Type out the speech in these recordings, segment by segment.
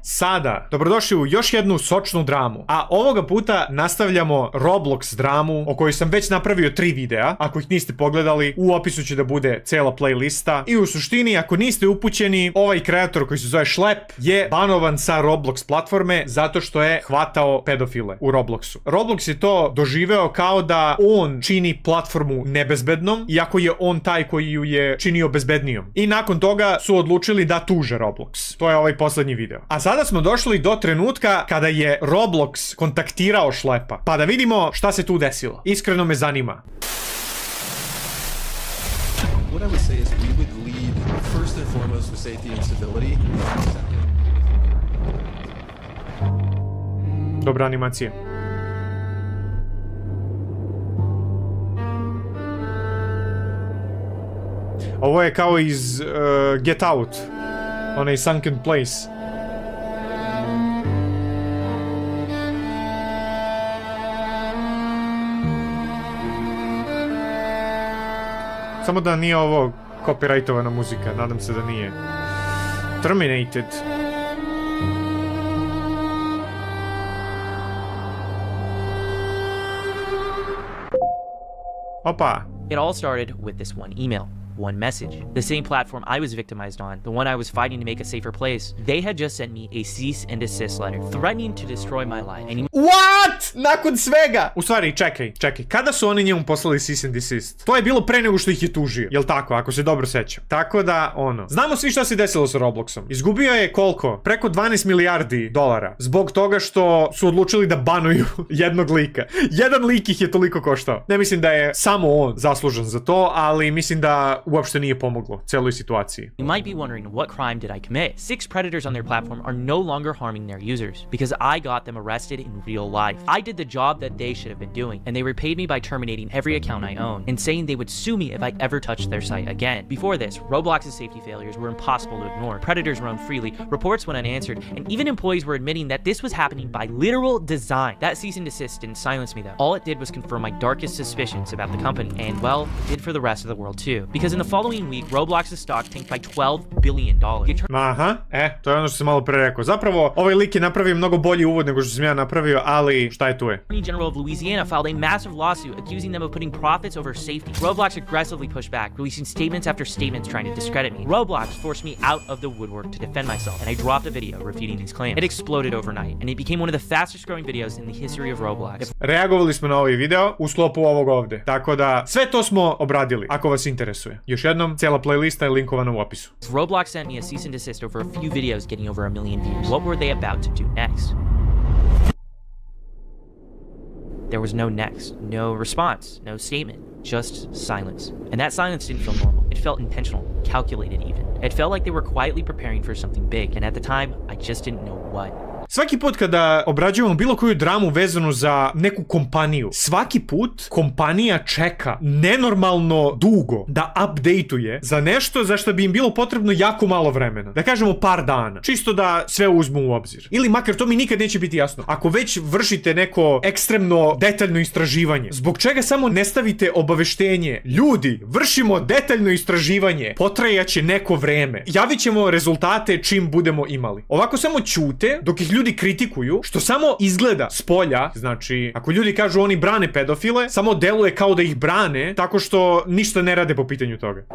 Sada, dobrodošli u još jednu sočnu dramu. A ovoga puta nastavljamo Roblox dramu, o kojoj sam već napravio 3 videa. Ako ih niste pogledali, u opisu će da bude cela playlista. I u suštini, ako niste upućeni, ovaj kreator koji se zove Schlep je banovan sa Roblox platforme zato što je hvatao pedofile u Robloxu. Roblox je to doživeo kao da on čini platformu nebezbednom, iako je on taj koji ju je činio bezbednijom. I nakon toga su odlučili da tuže Roblox. To je ovaj poslednji video. A sada smo došli do trenutka kada je Roblox kontaktirao Schlepa. Pa da vidimo šta se tu desilo. Iskreno me zanima. What I would say is we would lead first and foremost with safety and stability. Dobra animacija. Ovo je kao iz Get Out. Onaj Sunken Place. Samo da nije ovo copyrightovana muzika, nadam se da nije. Terminated. Opa. It all started with this one email. One message. The same platform I was victimized on, the one I was fighting to make a safer place, they had just sent me a cease and desist letter, threatening to destroy my life. And What? Nakon svega? U stvari, čekaj. Kada su oni njemu poslali cease and desist? To je bilo pre nego što ih je tužio. Jel tako, ako se dobro sećam? Tako da, znamo svi šta se desilo sa Robloxom. Izgubio je koliko? Preko 12 milijardi dolara. Zbog toga što su odlučili da banuju jednog lika. Jedan lik ih je toliko koštao. Ne mislim da je samo on zaslužan za to, ali mislim da uopšte nije pomoglo celoj situaciji. You might be wondering, what crime did I commit? 6 predators on their platform are no longer harming their users because I got them arrested in real life. I did the job that they should have been doing, and they repaid me by terminating every account I own and saying they would sue me if I ever touched their site again. Before this, Roblox's safety failures were impossible to ignore. Predators roamed freely, reports went unanswered, and even employees were admitting that this was happening by literal design. That cease and desist didn't silence me though. All it did was confirm my darkest suspicions about the company, and well, it did for the rest of the world too. Because in the following week, Roblox's stock tanked by $12 billion. Aha, to je ono što sam malo pre rekao. Zapravo, ovaj lik je napravio mnogo bolji uvod nego što sam ja napravio, ali šta je tu je? Attorney General of Louisiana filed a massive lawsuit accusing them of putting profits over safety. Roblox aggressively pushed back, releasing statements after statements trying to discredit me. Roblox forced me out of the woodwork to defend myself, and I dropped a video refuting these claims. It exploded overnight, and it became one of the fastest growing videos in the history of Roblox. Reagovali smo na ovaj video u sklopu ovog ovde. Tako da, sve to smo obradili, ako vas interesuje. Još jednom, cijela playlista je linkovana u opisu. Roblox sent me a cease and desist over a few videos getting over 1 million views. What were they about to do next? There was no next, no response, no statement, just silence. And that silence didn't feel normal. It felt intentional, calculated even. It felt like they were quietly preparing for something big, and at the time, I just didn't know what. Svaki put kada obrađujemo bilo koju dramu vezanu za neku kompaniju, svaki put kompanija čeka nenormalno dugo da updateuje za nešto za što bi im bilo potrebno jako malo vremena. Da kažemo par dana. Čisto da sve uzmu u obzir. Ili makar to mi nikad neće biti jasno. Ako već vršite neko ekstremno detaljno istraživanje, zbog čega samo ne stavite obaveštenje? Ljudi, vršimo detaljno istraživanje. Potrajaće neko vreme. Javit ćemo rezultate čim budemo imali. Ovako samo ćute dok ih ljudi kritikuju, što samo izgleda s polja. Znači, ako ljudi kažu oni brane pedofile, samo deluje kao da ih brane tako što ništa ne rade po pitanju toga.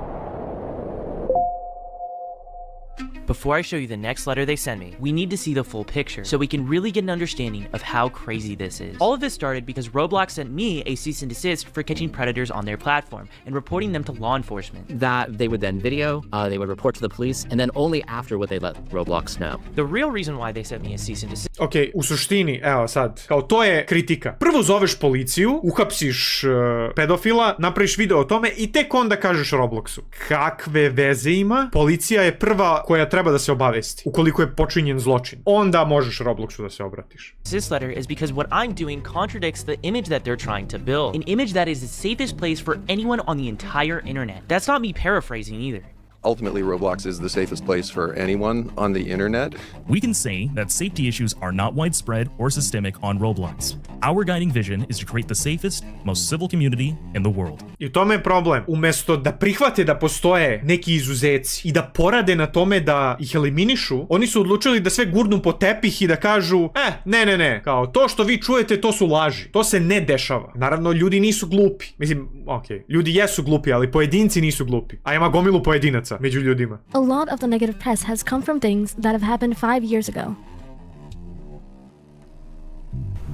Before I show you the next letter they send me, we need to see the full picture so we can really get an understanding of how crazy this is. All of this started because Roblox sent me a cease and desist for catching predators on their platform and reporting them to law enforcement. That they would then video, they would report to the police, and then only after would they let Roblox know. The real reason why they sent me a cease and desist... Ok, u suštini, evo sad, kao to je kritika. Prvo zoveš policiju, uhapsiš pedofila, napraviš video o tome i tek onda kažeš Robloxu. Kakve veze ima? Policija je prva koja treba da se obavesti ukoliko je počinjen zločin. Onda možeš Robloxu da se obratiš. This letter is because what I'm doing contradicts the image that they're trying to build. An image that is the safest place for anyone on the entire internet. That's not me paraphrasing either. ultimately Roblox is the safest place for anyone on the internet. We can say that safety issues are not widespread or systemic on Roblox. Our guiding vision is to create the safest, most civil community in the world. I u tome je problem. Umesto da prihvate da postoje neki izuzeci i da porade na tome da ih eliminišu, oni su odlučili da sve gurnu po tepih i da kažu ne, kao to što vi čujete to su laži. To se ne dešava. Naravno, ljudi nisu glupi. Mislim, okej, ljudi jesu glupi, ali pojedinci nisu glupi. A ima gomilu pojedinaca među ljudima. A lot of the negative press has come from things that have happened 5 years ago.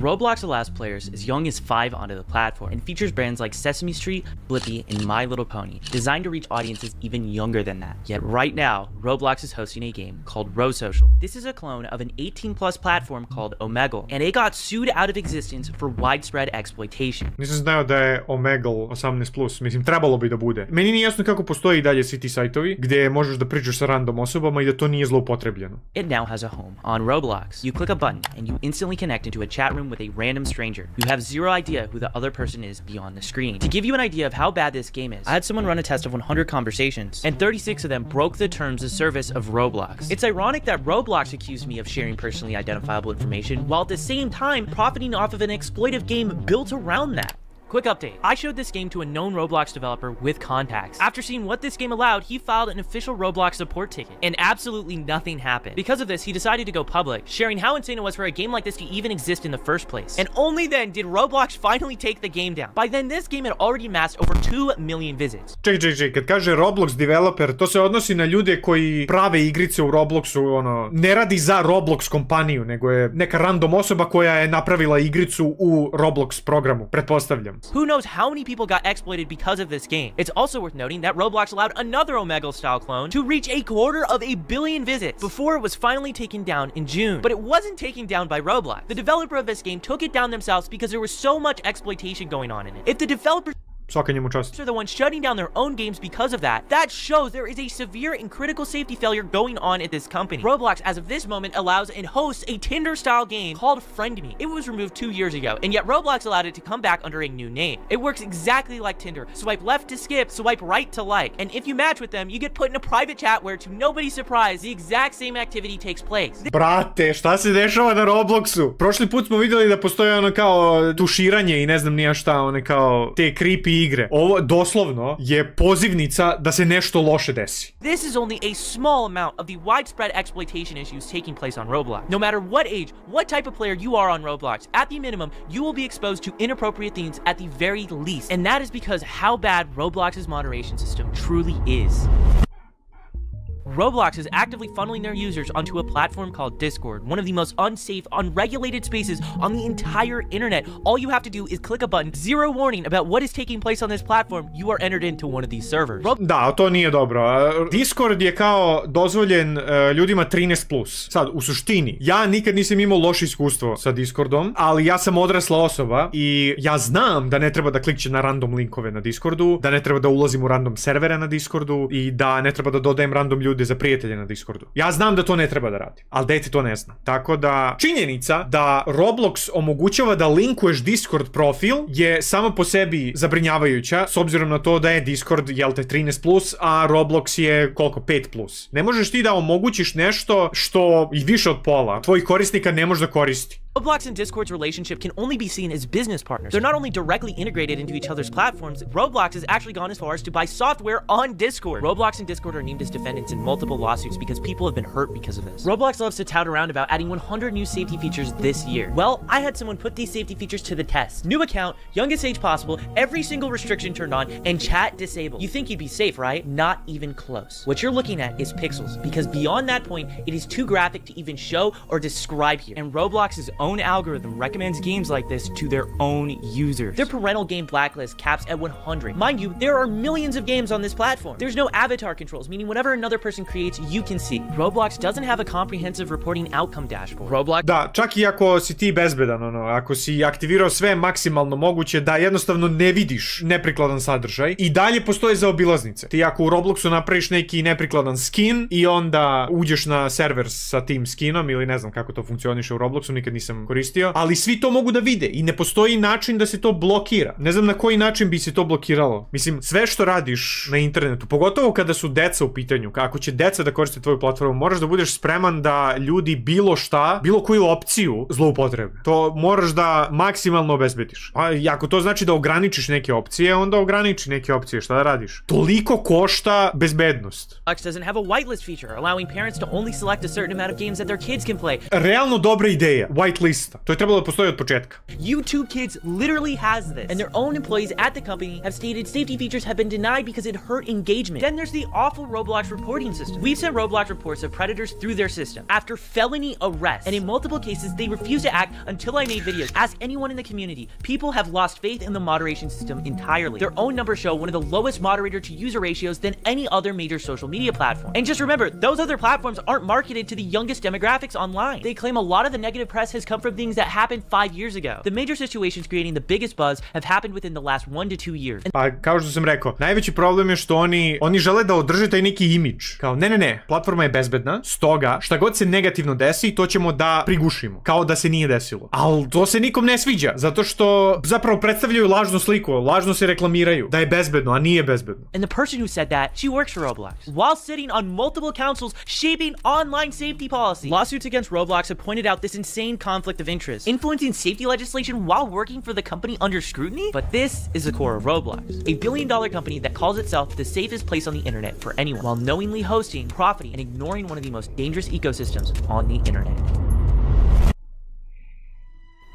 Roblox allows players as young as 5 onto the platform and features brands like Sesame Street, Blippi, and My Little Pony, designed to reach audiences even younger than that. Yet right now, Roblox is hosting a game called RoSocial. This is a clone of an 18+ platform called Omegle, and it got sued out of existence for widespread exploitation. Nisam znao da je Omegle 18+, mislim, trebalo bi da bude. Meni nije jasno kako postoji i dalje svi ti sajtovi gdje možeš da pričaš sa random osobama i da to nije zloupotrebljeno. It now has a home on Roblox. You click a button and you instantly connect into a chat room with a random stranger. You have zero idea who the other person is beyond the screen. To give you an idea of how bad this game is, I had someone run a test of 100 conversations, and 36 of them broke the terms of service of Roblox. It's ironic that Roblox accused me of sharing personally identifiable information, while at the same time profiting off of an exploitive game built around that. Quick update. I showed this game to a known Roblox developer with contacts. After seeing what this game allowed, he filed an official Roblox support ticket, and absolutely nothing happened. Because of this, he decided to go public, sharing how insane it was for a game like this to even exist in the first place. And only then did Roblox finally take the game down. By then, this game had already amassed over 2 million visits. Čekaj, kad kaže Roblox developer, to se odnosi na ljude koji prave igrice u Robloxu, ono, ne radi za Roblox kompaniju, nego je neka random osoba koja je napravila igricu u Roblox programu, pretpostavljam. Who knows how many people got exploited because of this game. It's also worth noting that Roblox allowed another Omegle style clone to reach 250 million visits before it was finally taken down in June. But it wasn't taken down by Roblox. The developer of this game took it down themselves because there was so much exploitation going on in it. If the developers Svaka njemu čast. are the ones shutting down their own games because of that, that shows there is a severe and critical safety failure going on at this company. Roblox, as of this moment, allows and hosts a Tinder-style game called Friend Me. It was removed 2 years ago, and yet Roblox allowed it to come back under a new name. It works exactly like Tinder. Swipe left to skip, swipe right to like, and if you match with them, you get put in a private chat where, to nobody's surprise, the exact same activity takes place. Brate, šta se dešava na Robloxu? Prošli put smo vidjeli da postoje ono kao tuširanje i ne znam nija šta, one kao te creepy igre. Ovo doslovno je pozivnica da se nešto loše desi. This is only a small amount of the widespread exploitation issues taking place on Roblox. No matter what age, what type of player you are on Roblox, at the minimum, you will be exposed to inappropriate things at the very least. And that is because how bad Roblox's moderation system truly is. Roblox is actively funneling their users onto a platform called Discord, one of the most unsafe, unregulated spaces on the entire internet. All you have to do is click a button, zero warning about what is taking place on this platform, you are entered into one of these servers. Da, to nije dobro. Discord je kao dozvoljen ljudima 13+. Sad, u suštini, ja nikad nisam imao loše iskustvo sa Discordom, ali ja sam odrasla osoba i ja znam da ne treba da klikće na random linkove na Discordu, da ne treba da ulazim u random servere na Discordu i da ne treba da dodajem random ljude za prijatelje na Discordu. Ja znam da to ne treba da radim, ali dete to ne zna. Tako da, činjenica da Roblox omogućava da linkuješ Discord profil je samo po sebi zabrinjavajuća, s obzirom na to da je Discord, jel te, 13+, a Roblox je koliko? 5+. Ne možeš ti da omogućiš nešto što i više od pola tvojih korisnika ne može da koristi. Roblox and Discord's relationship can only be seen as business partners. They're not only directly integrated into each other's platforms, Roblox has actually gone as far as to buy software on Discord. Roblox and Discord are named as defendants in multiple lawsuits because people have been hurt because of this. Roblox loves to tout around about adding 100 new safety features this year. Well, I had someone put these safety features to the test. New account, youngest age possible, every single restriction turned on, and chat disabled. You think you'd be safe, right? Not even close. What you're looking at is pixels, because beyond that point, it is too graphic to even show or describe here. And Roblox's own algorithm recommends games like this to their own users. Their parental game blacklist caps at 100. Mind you, there are millions of games on this platform. There's no avatar controls, meaning whatever another person creates, you can see. Roblox doesn't have a comprehensive reporting outcome dashboard. Roblox... Da, čak i ako si ti bezbedan, ono, ako si aktivirao sve maksimalno moguće da jednostavno ne vidiš neprikladan sadržaj, i dalje postoje zaobilaznice. Ti ako u Robloxu napraviš neki neprikladan skin i onda uđeš na server sa tim skinom, ili ne znam kako to funkcioniše u Robloxu, nikad nisam sam koristio, ali svi to mogu da vide i ne postoji način da se to blokira. Ne znam na koji način bi se to blokiralo. Mislim, sve što radiš na internetu, pogotovo kada su deca u pitanju, kako će deca da koriste tvoju platformu, moraš da budeš spreman da ljudi bilo šta, bilo koju opciju zloupotrebe. To moraš da maksimalno obezbediš. A ako to znači da ograničiš neke opcije, onda ograniči neke opcije, šta da radiš? Toliko košta bezbednost. Roblox doesn't have a whitelist feature, allowing parents to only select a certain amount of games that their kids can play. Realno dobra ideja, whitelista. To je trebalo da postoji od početka. YouTube Kids literally has this, and their own employees at the company have stated safety features have been denied because it hurt engagement. Then there's the awful Roblox reporting system. We've sent Roblox reports of predators through their system after felony arrest, and in multiple cases they refuse to act until I made videos. Ask anyone in the community. People have lost faith in the moderation system entirely. Their own numbers show one of the lowest moderator to user ratios than any other major social media platform. And just remember, those other platforms aren't marketed to the youngest demographics online. They claim a lot of the negative press has come from things that happened 5 years ago. The major situations creating the biggest buzz have happened within the last 1 to 2 years. Pa kao što sam rekao, najveći problem je što oni žele da održe taj neki imidž. Kao ne, platforma je bezbedna, stoga šta god se negativno desi, to ćemo da prigušimo, kao da se nije desilo. Ali to se nikom ne sviđa, zato što zapravo predstavljaju lažnu sliku, lažno se reklamiraju da je bezbedno, a nije bezbedno. And the person who said that, she works for Roblox, while sitting on multiple councils shaping online safety policy. Lawsuits against Roblox have pointed out this insane conflict of interest, influencing safety legislation while working for the company under scrutiny. But this is the core of Roblox, a billion-dollar company that calls itself the safest place on the internet for anyone, while knowingly hosting, profiting, and ignoring one of the most dangerous ecosystems on the internet.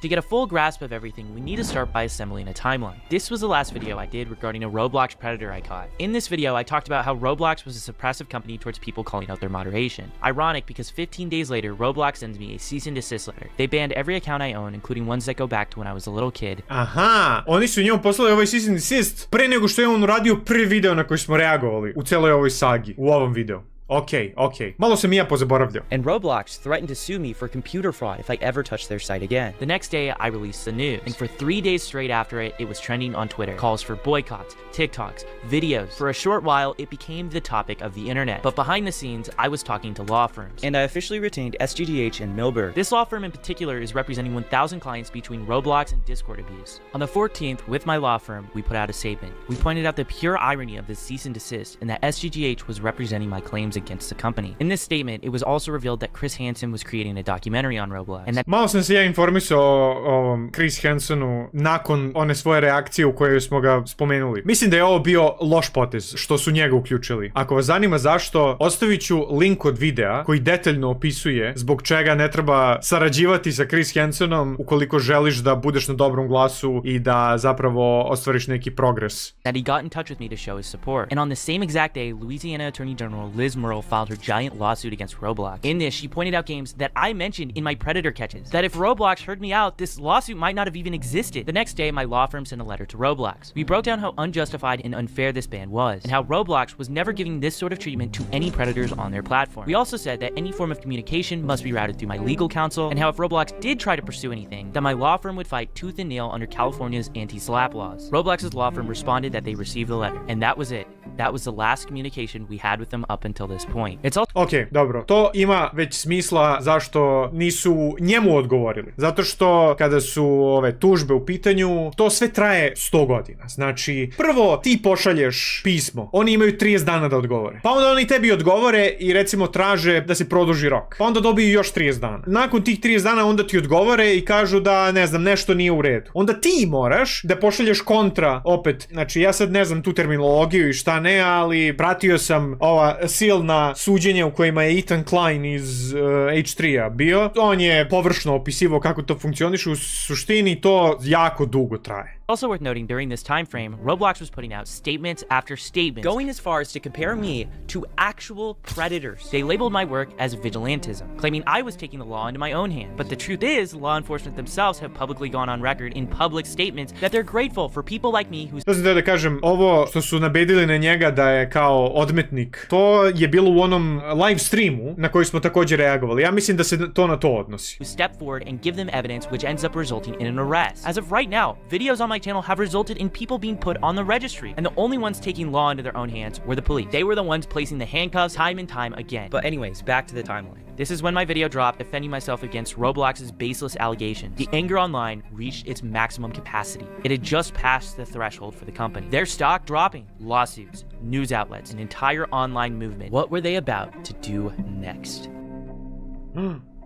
To get a full grasp of everything, we need to start by assembling a timeline. This was the last video I did regarding a Roblox predator I caught. In this video, I talked about how Roblox was a suppressive company towards people calling out their moderation. Ironic because 15 days later, Roblox sends me a cease and desist letter. They banned every account I own, including ones that go back to when I was a little kid. Aha, oni su njemu poslali ovaj cease and desist pre nego što je on uradio prvi video na koji smo reagovali u celoj ovoj sagi, u ovom videu. Okay. Malo sam i ja pozaboravljao. And Roblox threatened to sue me for computer fraud if I ever touch their site again. The next day, I released the news, and for 3 days straight after it, it was trending on Twitter. Calls for boycotts, TikToks, videos. For a short while, it became the topic of the internet. But behind the scenes, I was talking to law firms. And I officially retained SGDH and Milberg. This law firm in particular is representing 1,000 clients between Roblox and Discord abuse. On the 14th, with my law firm, we put out a statement. We pointed out the pure irony of this cease and desist, and that SGDH was representing my claims against the company. In this statement, it was also revealed that Chris Hansen was creating a documentary on Roblox, and that malo sam se ja informisao o Chris Hansenu nakon one svoje reakcije u kojoj smo ga spomenuli. Mislim da je ovo bio loš potez što su njega uključili. Ako vas zanima zašto, ostavit ću link od videa koji detaljno opisuje zbog čega ne treba sarađivati sa Chris Hansenom ukoliko želiš da budeš na dobrom glasu i da zapravo ostvariš neki progres. That he got in touch with me to show his support. And on the same exact day, Louisiana Attorney General Liz Murrell filed her giant lawsuit against Roblox. In this, she pointed out games that I mentioned in my predator catches. That if Roblox heard me out, this lawsuit might not have even existed. The next day, my law firm sent a letter to Roblox. We broke down how unjustified and unfair this ban was, and how Roblox was never giving this sort of treatment to any predators on their platform. We also said that any form of communication must be routed through my legal counsel, and how if Roblox did try to pursue anything, that my law firm would fight tooth and nail under California's anti-slap laws. Roblox's law firm responded that they received the letter, and that was it. That was the last communication we had with them up until this point. It's also Ok, dobro, to ima već smisla zašto nisu njemu odgovorili. Zato što kada su ove tužbe u pitanju, to sve traje 100 godina. Znači, prvo ti pošalješ pismo, oni imaju 30 dana da odgovore. Pa onda oni tebi odgovore i recimo traže da se produži rok. Pa onda dobiju još 30 dana. Nakon tih 30 dana onda ti odgovore i kažu da, ne znam, nešto nije u redu. Onda ti moraš da pošalješ kontra opet. Znači, ja sad ne znam tu terminologiju i šta ne, ali pratio sam ova silna suđenja u kojima je Ethan Klein iz H3-a bio. On je površno opisivao kako to funkcioniše, u suštini to jako dugo traje. Also worth noting, during this time frame, Roblox was putting out statements after statements, going as far as to compare me to actual predators. They labeled my work as vigilantism, claiming I was taking the law into my own hands. But the truth is, law enforcement themselves have publicly gone on record in public statements that they're grateful for people like me who... To sam da kažem, ovo što su nabedili na njega da je kao odmetnik, to je bilo u onom live streamu na koji smo također reagovali. Ja mislim da se to na to odnosi. ...who step forward and give them evidence which ends up resulting in an arrest. As of right now, videos on my channel have resulted in people being put on the registry, and the only ones taking law into their own hands were the police. They were the ones placing the handcuffs time and time again. But anyways, back to the timeline. This is when my video dropped defending myself against Roblox's baseless allegations. The anger online reached its maximum capacity. It had just passed the threshold for the company. Their stock dropping, lawsuits, news outlets, an entire online movement. What were they about to do next?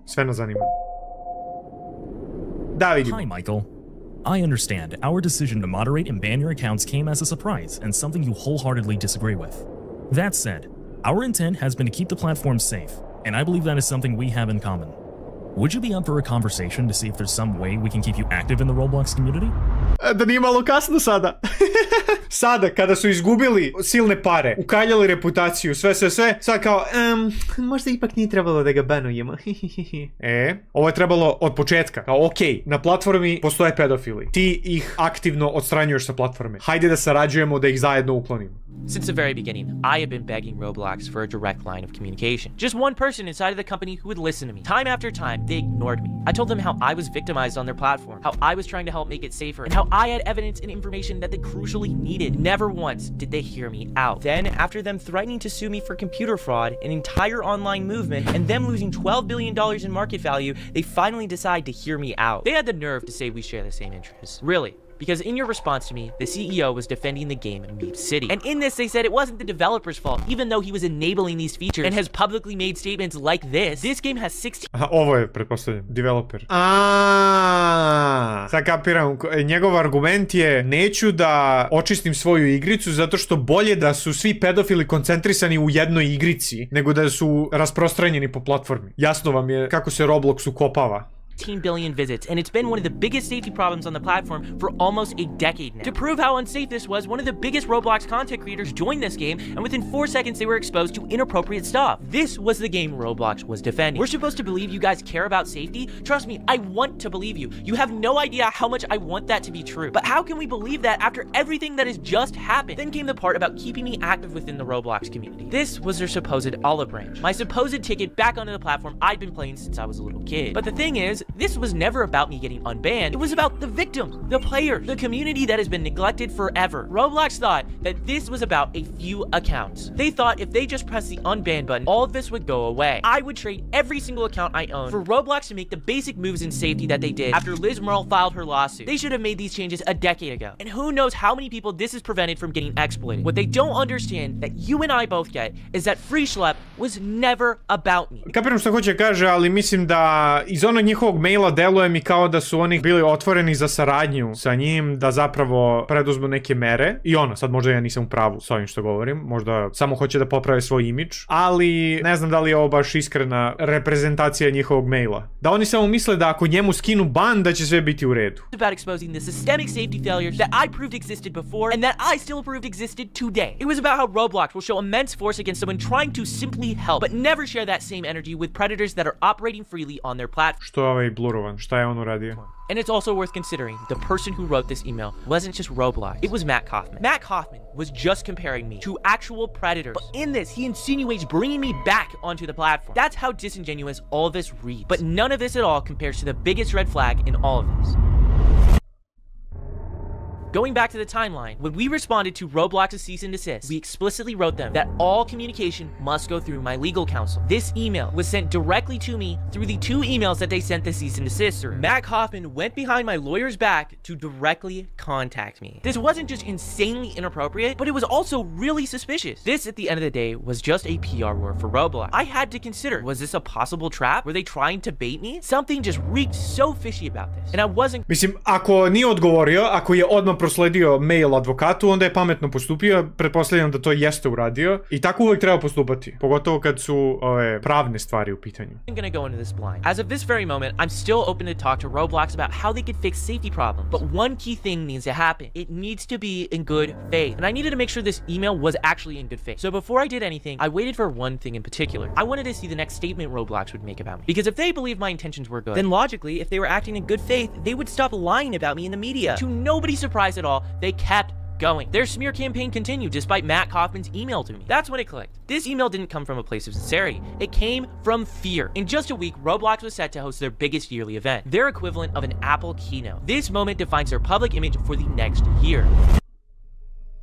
Sve nas zanima. Da vidimo. Hi, Michael. I understand our decision to moderate and ban your accounts came as a surprise and something you wholeheartedly disagree with. That said, our intent has been to keep the platform safe, and I believe that is something we have in common. Would you be up for a conversation to see if there's some way we can keep you active in the Roblox community? Da nije malo kasno sada. Sada, kada su izgubili silne pare, ukaljali reputaciju, sve, sad kao, možda ipak nije trebalo da ga banujemo. Ovo je trebalo od početka. Kao, okej, na platformi postoje pedofili. Ti ih aktivno odstranjuješ sa platforme. Hajde da sarađujemo da ih zajedno uklonimo. Since the very beginning, I have been begging Roblox for a direct line of communication. Just one person inside of the company who would listen to me. Time after time, they ignored me. I told them how I was victimized on their platform, how I was trying to help make it safer, and how I had evidence and information that they crucially needed. Never once did they hear me out. Then, after them threatening to sue me for computer fraud, an entire online movement, and them losing $12 billion in market value, they finally decide to hear me out. They had the nerve to say we share the same interests. Really. Because in your response to me, the CEO was defending the game Meep City. And in this, they said it wasn't the developer's fault, even though he was enabling these features and has publicly made statements like this. This game has 16... Aha, ovo je, pretpostavljam, developer. Sad kapiram, njegov argument je, neću da očistim svoju igricu zato što bolje da su svi pedofili koncentrisani u jednoj igrici, nego da su rasprostranjeni po platformi. Jasno vam je kako se Roblox ukopava. 15 billion visits, and it's been one of the biggest safety problems on the platform for almost a decade now. To prove how unsafe this was, one of the biggest Roblox content creators joined this game, and within 4 seconds they were exposed to inappropriate stuff. This was the game Roblox was defending. We're supposed to believe you guys care about safety? Trust me, I want to believe you. You have no idea how much I want that to be true. But how can we believe that after everything that has just happened? Then came the part about keeping me active within the Roblox community. This was their supposed olive branch, my supposed ticket back onto the platform I'd been playing since I was a little kid. But the thing is, this was never about me getting unbanned. It was about the victims, the players, the community that has been neglected forever. Roblox thought that this was about a few accounts. They thought if they just pressed the unban button, all of this would go away. I would trade every single account I own for Roblox to make the basic moves in safety that they did after Liz Merle filed her lawsuit. They should have made these changes a decade ago. And who knows how many people this has prevented from getting exploited. What they don't understand, that you and I both get, is that free schlep was never about me. Kapiram što hoće kaže, ali mislim da iz onog njihovog maila deluje mi kao da su oni bili otvoreni za saradnju sa njim, da zapravo preduzmu neke mere. I ono, sad možda ja nisam u pravu s ovim što govorim, možda samo hoće da poprave svoj imidž, ali ne znam da li je ovo baš iskrena reprezentacija njihovog maila. Da oni samo misle da ako njemu skinu ban, da će sve biti u redu. About exposing the systemic safety failures that I proved existed before and that I still proved existed today. It was about how Roblox will show immense force against someone trying to simply help, but never share that same energy with predators that are operating freely on their platform. Što je ovaj blurovan? Šta je on uradio? And it's also worth considering the person who wrote this email wasn't just Roblox, it was Matt Kaufman. Matt Kaufman was just comparing me to actual predators, but in this, he insinuates bringing me back onto the platform. That's how disingenuous all of this reads. But none of this at all compares to the biggest red flag in all of this. Going back to the timeline, when we responded to Roblox's cease and desist, we explicitly wrote them that all communication must go through my legal counsel. This email was sent directly to me through the 2 emails that they sent the cease and desist through. Matt Kaufman went behind my lawyer's back to directly contact me. This wasn't just insanely inappropriate, but it was also really suspicious. This, at the end of the day, was just a PR war for Roblox. I had to consider, was this a possible trap? Were they trying to bait me? Something just reeked so fishy about this, and I wasn't... Mislim, ako nije odgovorio, ako je odmah prosledio mail advokatu, onda je pametno postupio, pretpostavljam da to jeste uradio i tako uvek treba postupati, pogotovo kad su ove pravne stvari u pitanju. I'm gonna go into this blind. As of this very moment, I'm still open to talk to Roblox about how they could fix safety problems, but one key thing needs to happen. It needs to be in good faith, and I needed to make sure this email was actually in good faith. So before I did anything, I waited for one thing in particular. I wanted to see the next statement Roblox would make about me, because if they believed my intentions were good, then logically, if they were acting in good faith, they would stop lying about me in the media. To nobody's surprise at all, they kept going. Their smear campaign continued despite Matt Kaufman's email to me. That's when it clicked. This email didn't come from a place of sincerity. It came from fear. In just a week, Roblox was set to host their biggest yearly event, their equivalent of an Apple keynote. This moment defines their public image for the next year.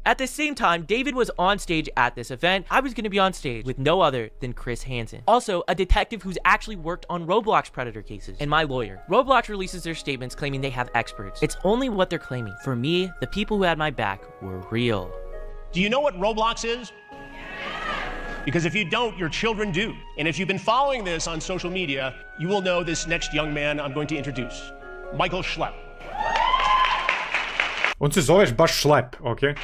At the same time, David was on stage at this event. I was gonna be on stage with no other than Chris Hansen, also a detective who's actually worked on Roblox predator cases, and my lawyer. Roblox releases their statements claiming they have experts. It's only what they're claiming. For me, the people who had my back were real. Do you know what Roblox is? Because if you don't, your children do. And if you've been following this on social media, you will know this next young man I'm going to introduce, Michael Schlep. On se zoveš baš Schlep, okay?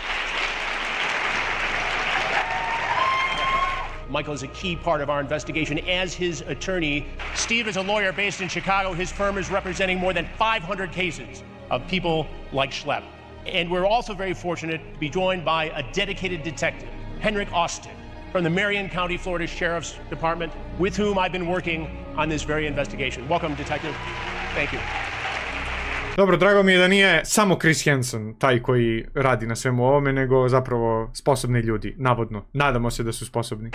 Michael is a key part of our investigation as his attorney. Steve is a lawyer based in Chicago. His firm is representing more than 500 cases of people like Schlep. And we're also very fortunate to be joined by a dedicated detective, Henrik Austin, from the Marion County, Florida Sheriff's Department, with whom I've been working on this very investigation. Welcome, detective. Thank you. Dobro, drago mi je da nije samo Chris Hansen taj koji radi na svemu ovome, nego zapravo sposobni ljudi, navodno. Nadamo se da su sposobni.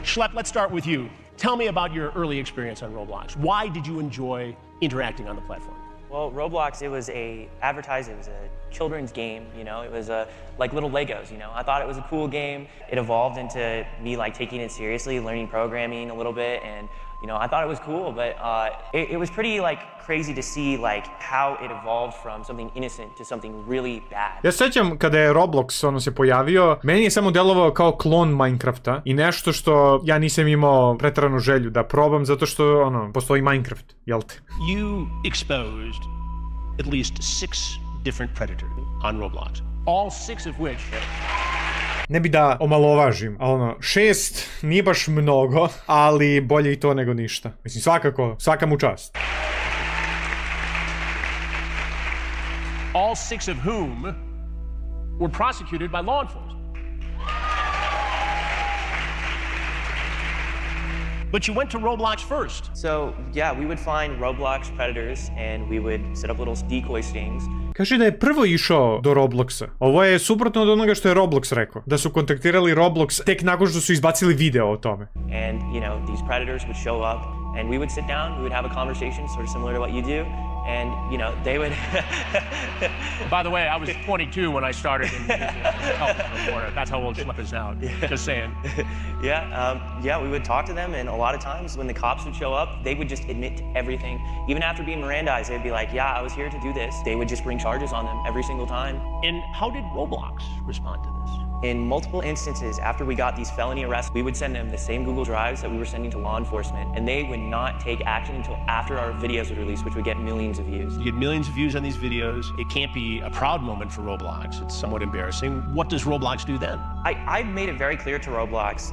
Schlep, let's start with you. Tell me about your early experience on Roblox. Why did you enjoy interacting on the platform? Well, Roblox, it was a advertising, it was a children's game, you know, it was like little Legos, you know. I thought it was a cool game. It evolved into me like taking it seriously, learning programming a little bit, and you know, I thought it was cool, but it was pretty like crazy to see like how it evolved from something innocent to something really bad. Ja se sjećam kada je Roblox se pojavio, meni je samo djelovao kao klon Minecrafta i nešto što ja nisam imao preteranu želju da probam zato što postoji Minecraft, jel te? You exposed at least 6 different predators on Roblox, all 6 of which... Ne bi da omalovažim, ali 6 nije baš mnogo, ali bolje i to nego ništa. Mislim, svakako, svaka mu čast. All 6 of whom were prosecuted by law enforcement. But you went to Roblox first. So, yeah, we would find Roblox predators and we would set up little decoy stings. Kaže da je prvo išao do Robloxa. Ovo je suprotno od onoga što je Roblox rekao. Da su kontaktirali Roblox tek nakon što su izbacili video o tome. And, you know, these predators would show up and we would sit down, we would have a conversation sort of similar to what you do. And, you know, they would... By the way, I was 22 when I started in Florida. That's how old Schlep is now. Yeah. Just saying. Yeah, we would talk to them, and a lot of times when the cops would show up, they would just admit to everything. Even after being Mirandized, they'd be like, yeah, I was here to do this. They would just bring charges on them every single time. And how did Roblox respond to this? In multiple instances, after we got these felony arrests, we would send them the same Google Drives that we were sending to law enforcement, and they would not take action until after our videos would release, which would get millions of views. You get millions of views on these videos. It can't be a proud moment for Roblox. It's somewhat embarrassing. What does Roblox do then? I made it very clear to Roblox,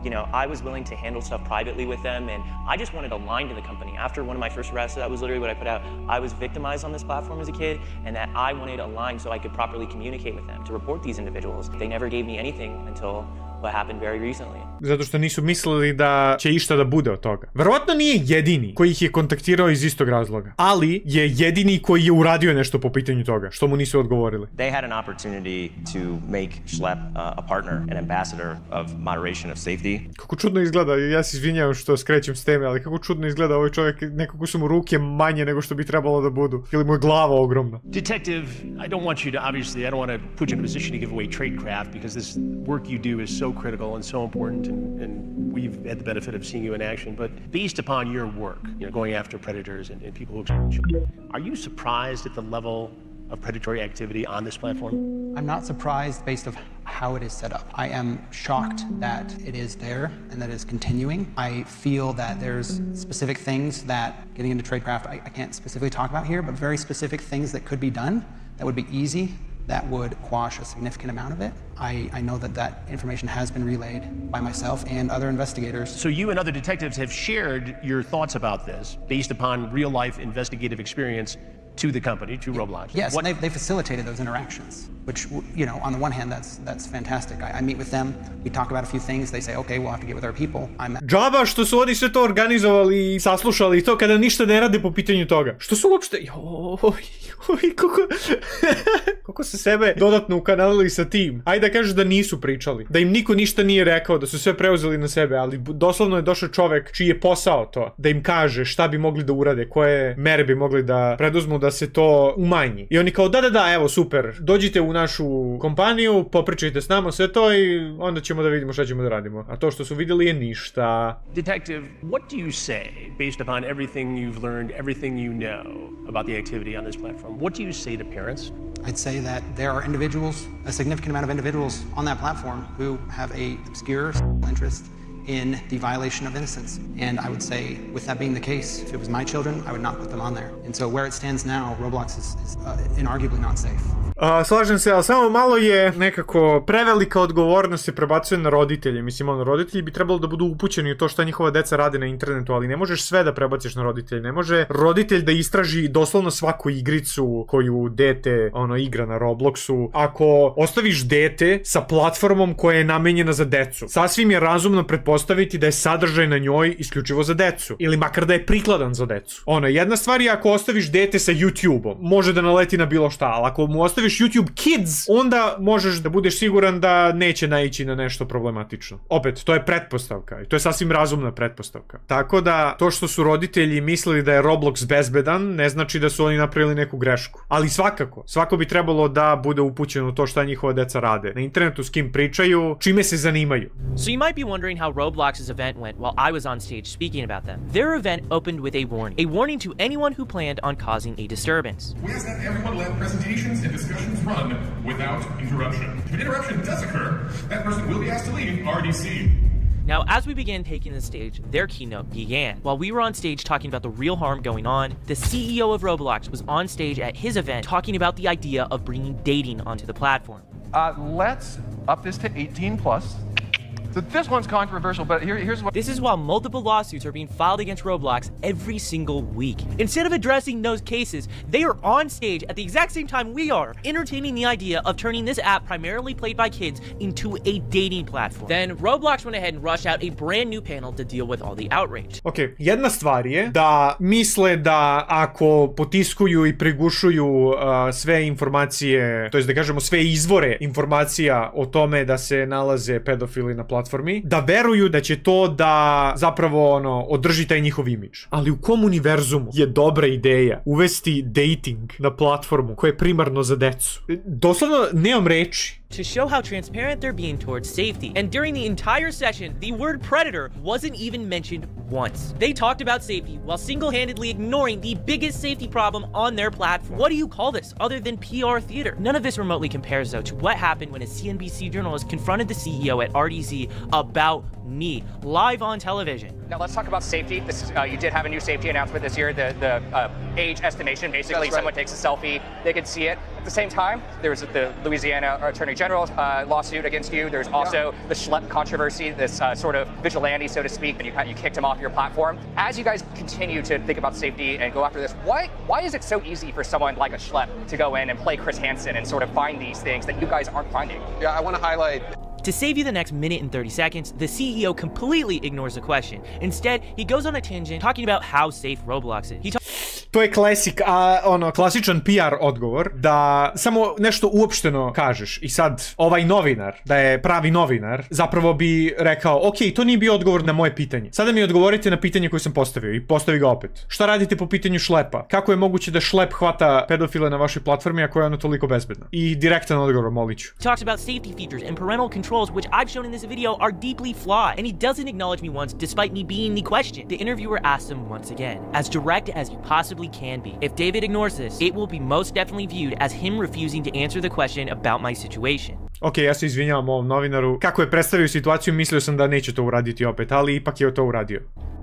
you know, I was willing to handle stuff privately with them, and I just wanted a line to the company. After one of my first arrests, that was literally what I put out. I was victimized on this platform as a kid, and that I wanted a line so I could properly communicate with them to report these individuals. They never gave me anything until what happened very recently. Zato što nisu mislili da će išta da bude od toga. Verovatno nije jedini koji ih je kontaktirao iz istog razloga, ali je jedini koji je uradio nešto po pitanju toga, što mu nisu odgovorili. They had an opportunity to make Schlep a partner, an ambassador of moderation of safety. Kako čudno izgleda, ja se izvinjavam što skrećem s teme, ali kako čudno izgleda ovaj čovjek, nekako su mu ruke manje nego što bi trebalo da budu, ili mu je glava ogromna. Detective, I don't want you to, obviously, I don't want to put you in a position to give away tradecraft, because this work you do is so critical and so important, and we've had the benefit of seeing you in action. But based upon your work, you know, going after predators and people who exploit children, are you surprised at the level of predatory activity on this platform? I'm not surprised based on how it is set up. I am shocked that it is there and that it is continuing. I feel that there's specific things that, getting into tradecraft, I can't specifically talk about here, but very specific things that could be done that would be easy, that would quash a significant amount of it. I know that that information has been relayed by myself and other investigators. So you and other detectives have shared your thoughts about this based upon real-life investigative experience to the company, to Roblox. Yes, they facilitated those interactions, which, you know, on the one hand, that's fantastic. I meet with them, we talk about a few things, they say, okay, we'll have to get with our people. Džaba što su oni sve to organizovali i saslušali to kada ništa ne rade po pitanju toga. Što su uopšte... Kako se sebe dodatno ukanalili sa tim. Ajde da kažeš da nisu pričali. Da im niko ništa nije rekao, da su sve preuzeli na sebe, ali doslovno je došao čovek čiji je posao to. Da im kaže šta bi mogli da urade, koje mere bi mogli da preduzmu da se to umanji. I oni kao da, evo super, dođite u našu kompaniju, popričajte s nama sve to i onda ćemo da vidimo šta ćemo da radimo. A to što su vidjeli je ništa. Detective, what do you say based upon everything you've learned, everything you know about the activity on this platform? What do you say to parents? I'd say that there are individuals, a significant amount of individuals on that platform who have a obscure interest in the violation of innocence. And I would say, with that being the case, if it was my children, I would not put them on there. And so where it stands now, Roblox is inarguably not safe. Slažem se, ali samo malo je nekako prevelika odgovornost se prebacuje na roditelje. Mislim, roditelji bi trebalo da budu upućeni u to šta njihova deca rade na internetu, ali ne možeš sve da prebaciš na roditelje. Ne može roditelj da istraži doslovno svaku igricu koju dete igra na Robloxu. Ako ostaviš dete sa platformom koja je namenjena za decu, sasvim je razumno pretpostaviti da je sadržaj na njoj isključivo za decu. Ili makar da je prikladan za decu. Jedna stvar je ako ostaviš dete sa YouTube-om, može da naleti na bilo šta, ali ako mu ostaviš YouTube Kids, onda možeš da budeš siguran da neće naići na nešto problematično. Opet, to je pretpostavka i to je sasvim razumna pretpostavka. Tako da, to što su roditelji mislili da je Roblox bezbedan, ne znači da su oni napravili neku grešku. Ali svako bi trebalo da bude upućeno u to šta njihova deca rade. Na internetu s kim pričaju, čime se zanimaju. So you might be wondering how Roblox's event went while I was on stage speaking about them. Their event opened with a warning to anyone who planned on causing a disturbance. We ask that everyone let presentations and discussions run without interruption. If an interruption does occur, that person will be asked to leave RDC. Now, as we began taking the stage, their keynote began. While we were on stage talking about the real harm going on, the CEO of Roblox was on stage at his event talking about the idea of bringing dating onto the platform. Let's up this to 18 plus. So this one's controversial, but here's what... This is while multiple lawsuits are being filed against Roblox every single week. Instead of addressing those cases, they are on stage at the exact same time we are, entertaining the idea of turning this app primarily played by kids into a dating platform. Then Roblox went ahead and rushed out a brand new panel to deal with all the outrage. Ok, jedna stvar je da misle da ako potiskuju i prigušuju sve informacije, to jest da kažemo sve izvore informacija o tome da se nalaze pedofili na platformi, da veruju da će to da zapravo održi taj njihov imidž. Ali u kom univerzumu je dobra ideja uvesti dating na platformu koja je primarno za decu? Doslovno nemam reči. To show how transparent they're being towards safety. And during the entire session, the word predator wasn't even mentioned once. They talked about safety while single-handedly ignoring the biggest safety problem on their platform. What do you call this other than PR theater? None of this remotely compares, though, to what happened when a CNBC journalist confronted the CEO at RDC about me, live on television. Now let's talk about safety. This is, you did have a new safety announcement this year, the age estimation. Basically, someone takes a selfie, they can see it. At the same time, there was the Louisiana Attorney General's lawsuit against you. There's also the schlep controversy, this sort of vigilante, so to speak, and you kicked him off your platform. As you guys continue to think about safety and go after this, why is it so easy for someone like a schlep to go in and play Chris Hansen and sort of find these things that you guys aren't finding? Yeah, I want to highlight... To save you the next minute and 30 seconds, the CEO completely ignores the question. Instead, he goes on a tangent talking about how safe Roblox is. To je klasičan PR odgovor, da samo nešto uopšteno kažeš i sad ovaj novinar, da je pravi novinar, zapravo bi rekao, ok, to nije bio odgovor na moje pitanje. Sada mi odgovorite na pitanje koje sam postavio i postavi ga opet. Šta radite po pitanju šlepa? Kako je moguće da šlep hvata pedofile na vašoj platformi ako je ono toliko bezbedno? I direktan odgovor, moliću. Talks about safety features and parental controls which I've shown in this video are deeply flawed, and he doesn't acknowledge me once despite me being the question. The interviewer asked him once again, as direct as you possibly can be. If David ignores this, it will be most definitely viewed as him refusing to answer the question about my situation. Ok, ja se izvinjavam ovom novinaru. Kako je predstavio situaciju, mislio sam da neće to uraditi opet, ali ipak je to uradio.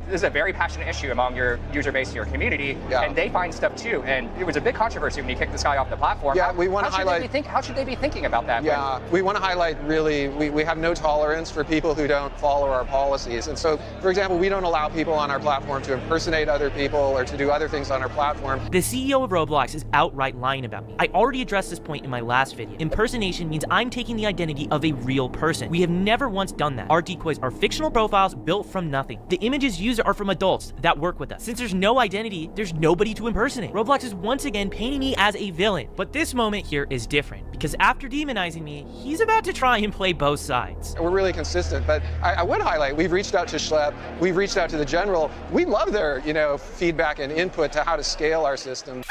This is a very passionate issue among your user base and your community, and they find stuff too. And it was a big controversy when you kicked this guy off the platform. Yeah, we want to highlight. How should they be thinking about that? Yeah, we want to highlight really. We have no tolerance for people who don't follow our policies. And so, for example, we don't allow people on our platform to impersonate other people or to do other things on our platform. The CEO of Roblox is outright lying about me. I already addressed this point in my last video. Impersonation means I'm taking the identity of a real person. We have never once done that. Our decoys are fictional profiles built from nothing. The images used are from adults that work with us. Since there's no identity, there's nobody to impersonate. Roblox is once again painting me as a villain. But this moment here is different, because after demonizing me, he's about to try and play both sides. We're really consistent, but I would highlight, we've reached out to Schlep, we've reached out to the general. We love their, feedback and input to how to scale our system.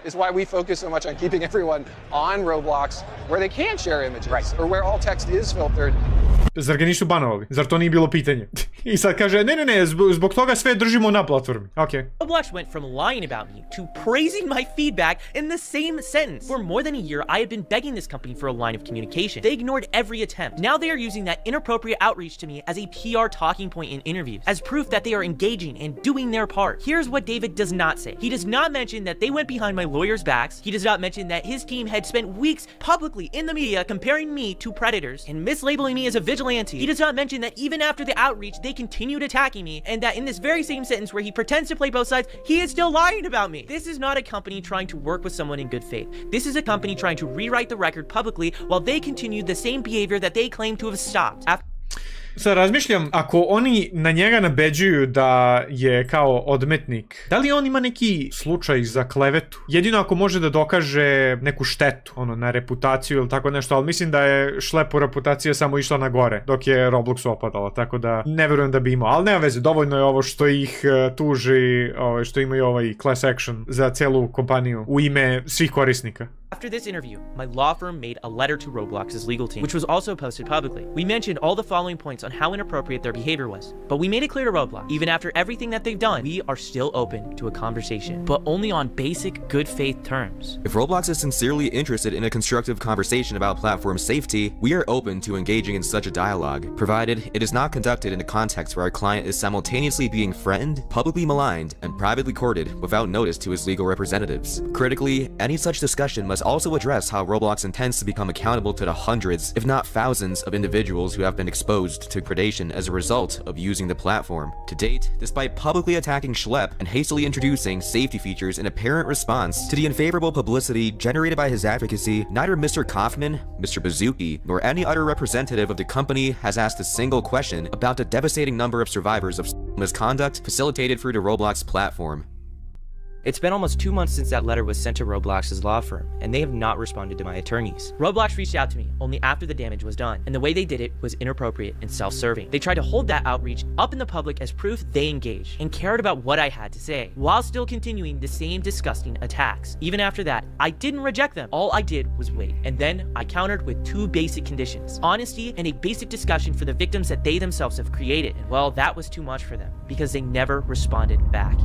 is why we focus so much on keeping everyone on Roblox where they can share images or where all text is filtered. Zar ga nisu banovali? Zar to nije bilo pitanje? I sad kaže, ne, zbog toga sve držimo na platformi. Okay. Roblox went from lying about me to praising my feedback in the same sentence. For more than a year, I had been begging this company for a line of communication. They ignored every attempt. Now they are using that inappropriate outreach to me as a PR talking point in interviews, as proof that they are engaging and doing their part. Here's what David does not say. He does not mention that they went behind my lawyers' backs. He does not mention that his team had spent weeks publicly in the media comparing me to predators and mislabeling me as a vigilante. He does not mention that even after the outreach, they continued attacking me, and that in this very same sentence where he pretends to play both sides, he is still lying about me. This is not a company trying to work with someone in good faith. This is a company trying to rewrite the record publicly while they continue the same behavior that they claim to have stopped. Sad razmišljam, ako oni na njega nabeđuju da je kao odmetnik, da li on ima neki slučaj za klevetu? Jedino ako može da dokaže neku štetu, ono, na reputaciju ili tako nešto, ali mislim da je Schlepu reputacija samo išla na gore, dok je Roblox opadala, tako da ne verujem da bi imao, ali nema veze, dovoljno je ovo što ih tuži, što imaju ovaj class action za celu kompaniju u ime svih korisnika. After this interview, my law firm made a letter to Roblox's legal team, which was also posted publicly. We mentioned all the following points on how inappropriate their behavior was, but we made it clear to Roblox, even after everything that they've done, we are still open to a conversation, but only on basic good faith terms. If Roblox is sincerely interested in a constructive conversation about platform safety, we are open to engaging in such a dialogue, provided it is not conducted in a context where our client is simultaneously being threatened, publicly maligned, and privately courted without notice to his legal representatives. Critically, any such discussion must also address how Roblox intends to become accountable to the hundreds, if not thousands, of individuals who have been exposed to predation as a result of using the platform. To date, despite publicly attacking Schlep and hastily introducing safety features in apparent response to the unfavorable publicity generated by his advocacy, neither Mr. Kaufman, Mr. Bazooki, nor any other representative of the company has asked a single question about the devastating number of survivors of misconduct facilitated through the Roblox platform. It's been almost 2 months since that letter was sent to Roblox's law firm, and they have not responded to my attorneys. Roblox reached out to me only after the damage was done, and the way they did it was inappropriate and self-serving. They tried to hold that outreach up in the public as proof they engaged and cared about what I had to say, while still continuing the same disgusting attacks. Even after that, I didn't reject them. All I did was wait, and then I countered with 2 basic conditions: honesty and a basic discussion for the victims that they themselves have created. And well, that was too much for them, because they never responded back.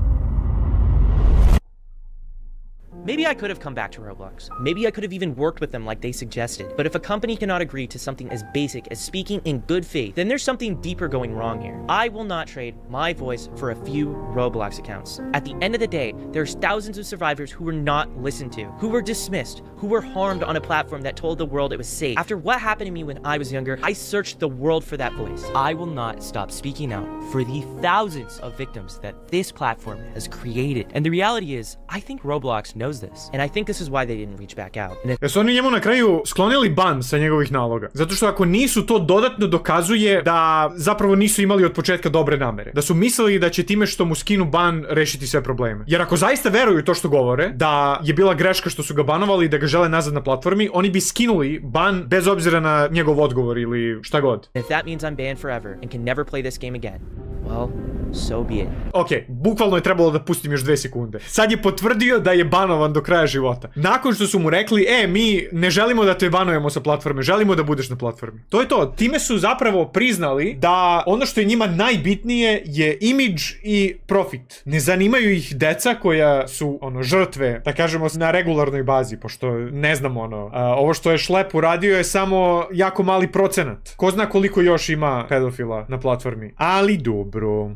Maybe I could have come back to Roblox. Maybe I could have even worked with them like they suggested. But if a company cannot agree to something as basic as speaking in good faith, then there's something deeper going wrong here. I will not trade my voice for a few Roblox accounts. At the end of the day, there's thousands of survivors who were not listened to, who were dismissed, who were harmed on a platform that told the world it was safe. After what happened to me when I was younger, I searched the world for that voice. I will not stop speaking out for the thousands of victims that this platform has created. And the reality is, I think Roblox knows this, and I think this is why they didn't reach back out. Jesu oni njemu na kraju sklonili ban sa njegovih naloga? Zato što ako nisu, to dodatno dokazuje da zapravo nisu imali od početka dobre namere. Da su mislili da će time što mu skinu ban rešiti sve probleme. Jer ako zaista veruju to što govore, da je bila greška što su ga banovali i da ga žele nazad na platformi, oni bi skinuli ban bez obzira na njegov odgovor ili šta god. If that means I'm banned forever and can never play this game again, well, so be it. Ok, bukvalno je trebalo da pustim još 2 sekunde. Sad je potvrdio da je banovan do kraja života. Nakon što su mu rekli, mi ne želimo da te banujemo sa platforme, želimo da budeš na platformi. To je to. Time su zapravo priznali da ono što je njima najbitnije je imidž i profit. Ne zanimaju ih deca koja su, žrtve, da kažemo, na regularnoj bazi, pošto ne znam, ovo što je Schlep uradio je samo jako mali procenat. Ko zna koliko još ima pedofila na platformi. Ali dobro.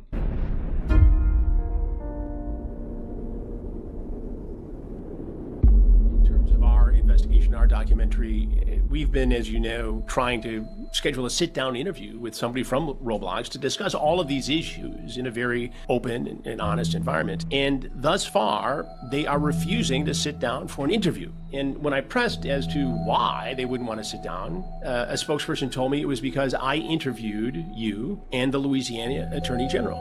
Our documentary, we've been, as you know, trying to schedule a sit-down interview with somebody from Roblox to discuss all of these issues in a very open and honest environment. And thus far, they are refusing to sit down for an interview. And when I pressed as to why they wouldn't want to sit down, a spokesperson told me it was because I interviewed you and the Louisiana Attorney General.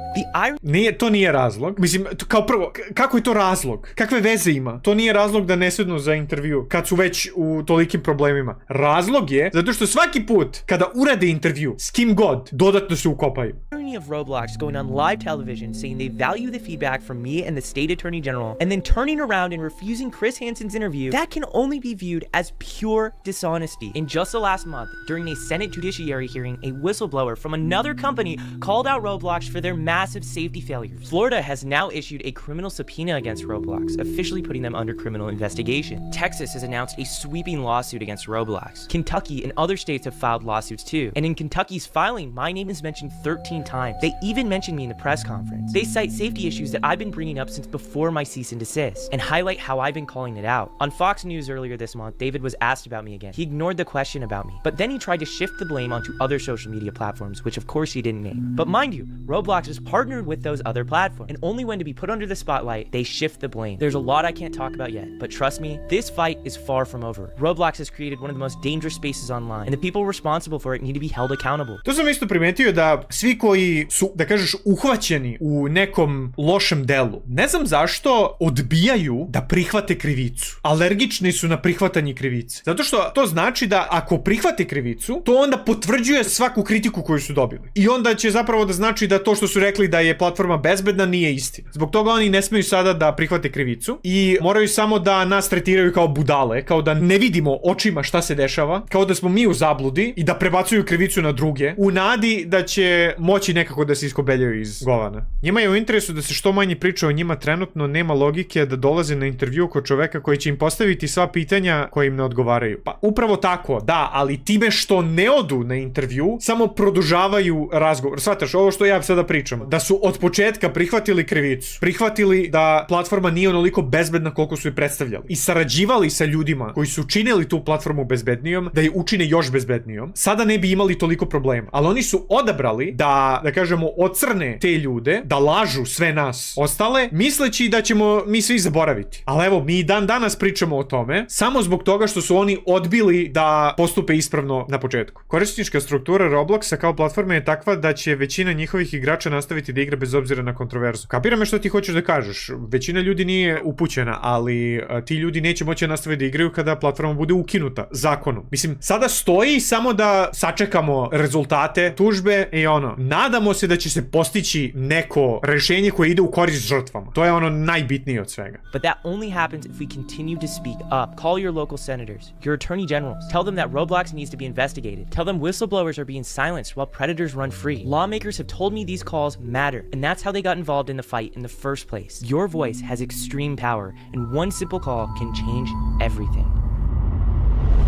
To nije razlog. Mislim, kao prvo, kako je to razlog? Kakve veze ima? To nije razlog da ne sednu za intervju kad su već u tolikim problemima. Razlog je zato što svaki put kada urade intervju s kim god, dodatno se ukopaju. Of Roblox going on live television saying they value the feedback from me and the state attorney general, and then turning around and refusing Chris Hansen's interview, that can only be viewed as pure dishonesty. In just the last month, during a Senate Judiciary hearing, a whistleblower from another company called out Roblox for their massive safety failures. Florida has now issued a criminal subpoena against Roblox, officially putting them under criminal investigation. Texas has announced a sweeping lawsuit against Roblox. Kentucky and other states have filed lawsuits too, and in Kentucky's filing, my name is mentioned 13 times. They even mentioned me in the press conference. They cite safety issues that I've been bringing up since before my cease and desist, and highlight how I've been calling it out. On Fox News earlier this month, David was asked about me again. He ignored the question about me, but then he tried to shift the blame onto other social media platforms, which of course he didn't name. But mind you, Roblox is partnered with those other platforms, and only when to be put under the spotlight, they shift the blame. There's a lot I can't talk about yet, but trust me, this fight is far from over. Roblox has created one of the most dangerous spaces online, and the people responsible for it need to be held accountable. To sam isto primetio da svi koji su, da kažeš, uhvaćeni u nekom lošem delu, ne znam zašto odbijaju da prihvate krivicu. Alergični su na prihvatanje krivice. Zato što to znači da ako prihvate krivicu, to onda potvrđuje svaku kritiku koju su dobili. I onda će zapravo da znači da to što su rekli da je platforma bezbedna nije istina. Zbog toga oni ne smeju sada da prihvate krivicu i moraju samo da nas tretiraju kao budale, kao da ne vidimo očima šta se dešava, kao da smo mi u zabludi i da prebacuju krivicu na druge, u nadi da će moći nekako da se iskobeljaju iz govana. Njima je u interesu da se što manje priča o njima trenutno, nema logike da dolaze na intervju kod čoveka koji će im postaviti sva pitanja koja im ne odgovaraju. Pa upravo tako, da, ali time što ne odu na intervju, samo produžavaju razgovor. Shvataš, ovo što ja sada pričam, da su od početka prihvatili krivicu, prihvatili da platforma nije onoliko bezbedna koliko su je predstavljali i sarađivali sa ljudima koji su činili tu platformu bezbednijom, da je učine još bezbednijom, sada ne bi imali toliko problema. Ali oni su odabrali da kažemo, ocrne te ljude, da lažu sve nas ostale, misleći da ćemo mi svi zaboraviti. Ali evo, mi dan danas pričamo o tome, samo zbog toga što su oni odbili da postupe ispravno na početku. Korisnička struktura Robloxa kao platforme je takva da će većina njihovih igrača nastaviti da igra bez obzira na kontroverzu. Kapiram me što ti hoćeš da kažeš. Većina ljudi nije upućena, ali ti ljudi neće moći da nastaviti da igraju kada platforma bude ukinuta zakonom. Mislim, sada stoji samo da sačekamo rezultate tužbe i ono, nadamo se da će se postići neko rešenje koje ide u korist žrtvama. To je ono najbitnije od svega. But that only happens if we continue to speak up. Call your local senators, your attorney generals. Tell them that Roblox needs to be investigated. Tell them whistleblowers are being silenced while predators run free. Lawmakers have told me these calls matter, and that's how they got involved in the fight in the first place. Your voice has extreme power, and one simple call can change everything.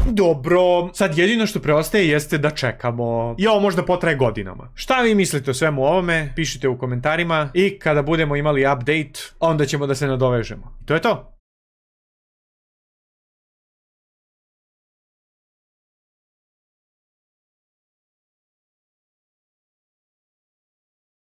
Dobro, sad jedino što preostaje jeste da čekamo. I ovo možda potraje godinama. Šta vi mislite o svemu ovome? Pišite u komentarima i kada budemo imali update, onda ćemo da se nadovežemo. To je to.